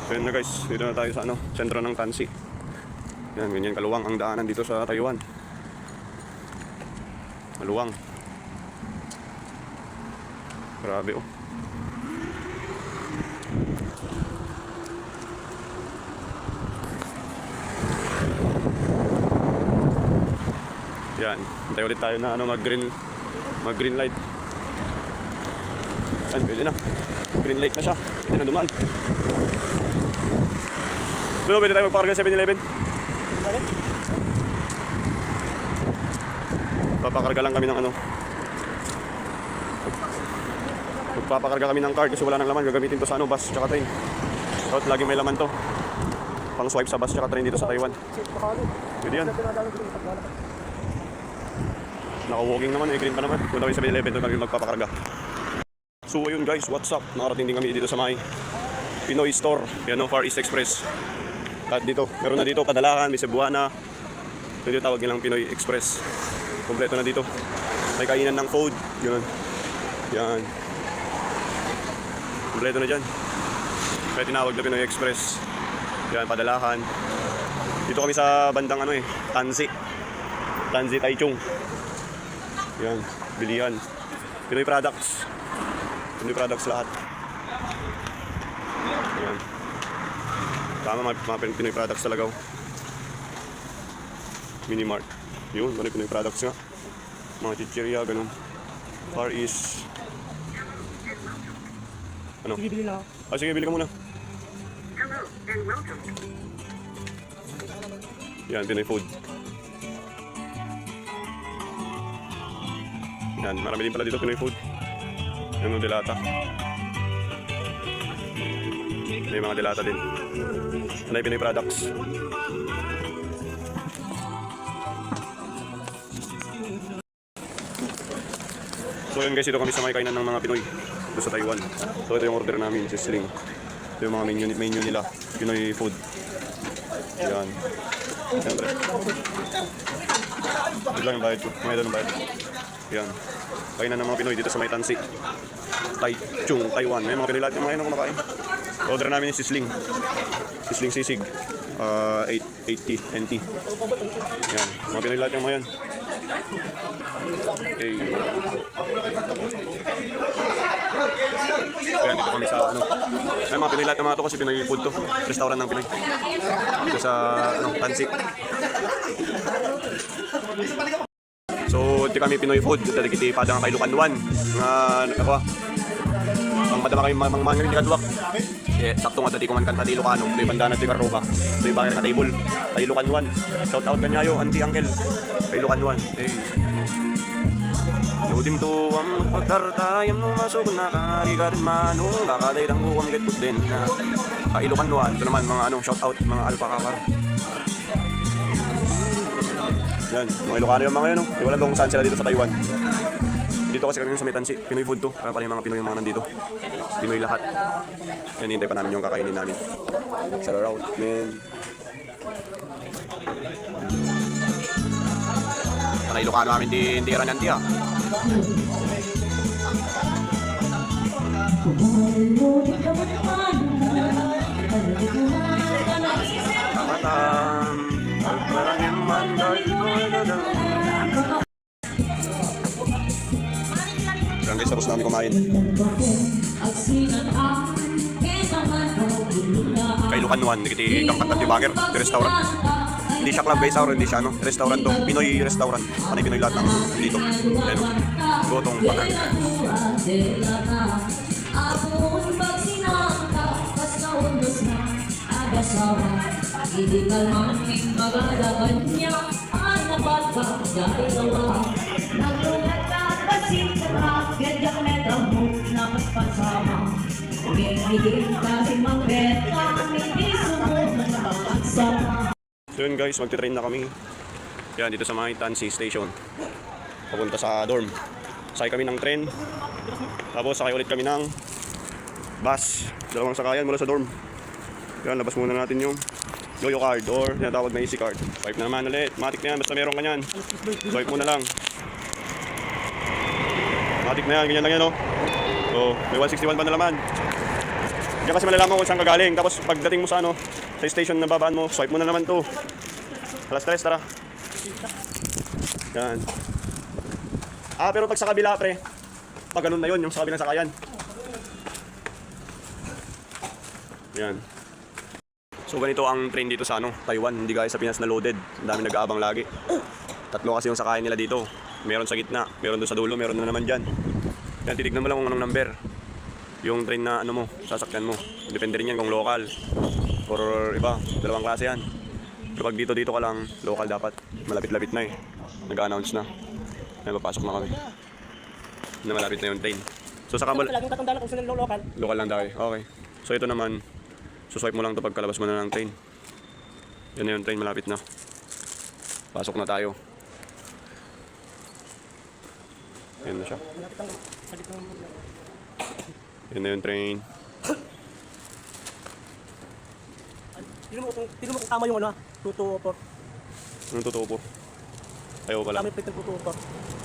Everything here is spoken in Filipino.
So yun na guys, dito na tayo sa sentro ng Tansi. Yan, ganyan kaluwang ang daanan dito sa Taiwan. Maluwang. Grabe oh. Yan, hintay ulit tayo na mag green light. Yan, pwede na. Green light na siya. Pwede na dumaan. Pero pwede tayo magpakarga sa 7-Eleven. Papakarga lang kami ng magpapakarga kami ng card kasi wala nang laman. Gagamitin to sa bus tsaka train. So lagi may laman to. Pang swipe sa bus tsaka train dito sa Taiwan. Pwede yan. Naka-walking naman, green pa naman. Punta kami sa 7-Eleven, doon kami magpapakarga. So ayun guys, what's up? Nakarating din kami dito sa may Pinoy store. Yan o, Far East Express. At dito, meron na dito Kadalakan, may Cebuana. Ito tawag nilang Pinoy Express. Kompleto na dito. May kainan ng food. Yun. Yan. Kompleto na dyan. May tinawag na Pinoy Express. Yan, Padalakan. Dito kami sa bandang Tansi. Tansi Taichung. Yan, bilihan. Pinoy products. Pinoy products lahat. Yan. Tama, mga Pinoy products talaga. Minimart. Yun, Pinoy products nga. Mga chichirya, ganun. Far East. Ano? Sige, bili na ako. Sige, bili ka muna. Hello and welcome. Yan, Pinoy food. Yan, marami din pala dito Pinoy food. Yung delata. May mga delata din. Ano yung Pinoy products. So yun guys, dito kami sa may kainan ng mga Pinoy dito sa Taiwan. So ito yung order namin, sisling. Ito yung mga menu nila, Pinoy food. Yan. Siyempre. Ito lang yung bayad ko. May ito ng bayad. Yan. Kainan ng mga Pinoy dito sa may Tansi. Taichung, Taiwan. May mga Pinoy lahat yung mga kumakain. Order namin yung sisling. Sisling sisig. 880 NT. Yan. Mga Pinoy lahat yung mga yan. Okay. Ayan, dito kami sa Ay, mga Pinoy lahat ng mga to kasi Pinoy food to. Restaurant ng Pinoy. Dito sa Tansi. So, di kami Pinoy food. Dito kiti padang kay Lukan-1. Nga ang madama kayo mga hindi kadwak. Sakto nga dati kuman kan pati Ilocano. May bandana ti Carroba. May bakit ka table. Kay Lukan-1. Shout out kanyayo, auntie uncle. Kay Lukan-1. Ludim to ang pagtartayam nung masok na karigarin manong kakaday lang ko kami getput din na kay Lukan-1. Ito naman mga shout out mga alpakakar. Yan, mga Ilocano yung mga yun. Di wala kung saan sila dito sa Taiwan. Dito kasi kami sa may Tansi, Pinoy food to. Kaya pala yung mga Pinoy yung mga nandito. Pinoy lahat. Yan, hintay pa namin yung kakainin namin. Shout out, man. Sana Ilocano namin hindi ranyanti ah. Kamatang Pagparangin manday ko Yan guys, tapos namin kumain. Kay Lukan-1, dikiti kang kantan di Bagger, di restaurant. Hindi siya club guys, hindi siya restaurant to. Pinoy restaurant. Panay Pinoy lahat ng dito. Yan o. Gotong bakar. So yun guys, magti-train na kami. Yan, dito sa mga Tansi Station. Papunta sa dorm. Sakay kami ng train. Tapos sakay ulit kami ng bus. Dalawang sakayan mula sa dorm. Yan, labas muna natin yung Yoyo card or tinatawag na easy card. Swipe na naman ulit. Matic na yan, basta meron ka yan. Swipe mo na lang. Matic na yan, ganyan lang yan o. So, may 161 pa na laman. Diyan kasi malalaman kung saan ka galing. Tapos pagdating mo sa ano, sa station na babaan mo, swipe mo na naman to. Alas 3, tara. Yan. Pero pag sa kabila, pre, pag ganun na yun, yung sa kabilang sakayan. Yan. So ganito ang train dito sa ano, Taiwan. Hindi gaya sa Pinas na loaded. Ang dami nag-aabang lagi. Tatlo kasi yung sakayan nila dito. Meron sa gitna, meron doon sa dulo, meron na naman dyan. Yan, titignan mo lang kung anong number. Yung train na ano mo, sasakyan mo. Depende rin yan kung local. Or iba, dalawang klase yan. Kapag dito ka lang, local dapat. Malapit-lapit na eh. Nag-announce na. Ay, papasok na kami. Na malapit na yung train. So sa Kamal... Laging tatandaan kung saan local. Local lang daw eh. Okay. So ito naman, suswipe mo lang ito pagkalabas mo na ng train. Yan na yung train, malapit na. Pasok na tayo. Yan na siya. Yan na yung train. Tignan mo kung tama yung ano, 224. Anong totoo po? Ayaw pala. Tama yung plate ng 224.